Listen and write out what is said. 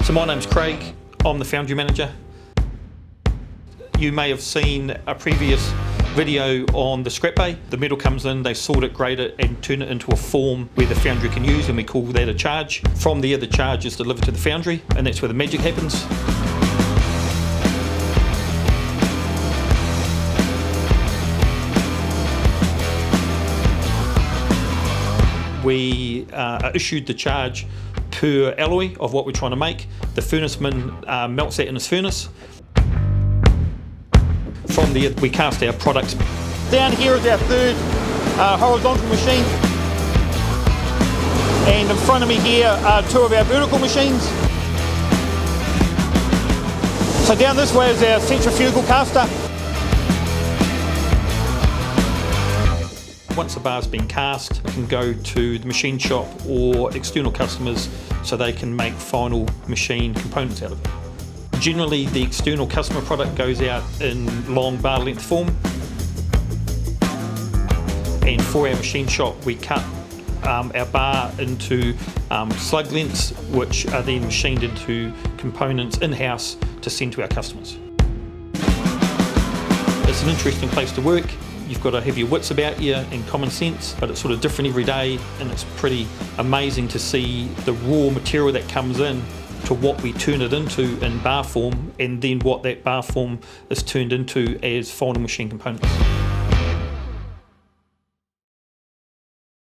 So my name's Craig, I'm the foundry manager. You may have seen a previous video on the scrap bay. The metal comes in, they sort it, grade it and turn it into a form where the foundry can use, and we call that a charge. From there the charge is delivered to the foundry, and that's where the magic happens. We are issued the charge per alloy of what we're trying to make. The furnaceman melts that in his furnace. From there we cast our products. Down here is our third horizontal machine, and in front of me here are two of our vertical machines. So down this way is our centrifugal caster. Once the bar's been cast, it can go to the machine shop or external customers so they can make final machine components out of it. Generally, the external customer product goes out in long bar length form. And for our machine shop, we cut our bar into slug lengths, which are then machined into components in-house to send to our customers. It's an interesting place to work. You've got to have your wits about you and common sense, but it's sort of different every day, and it's pretty amazing to see the raw material that comes in to what we turn it into in bar form, and then what that bar form is turned into as final machine components.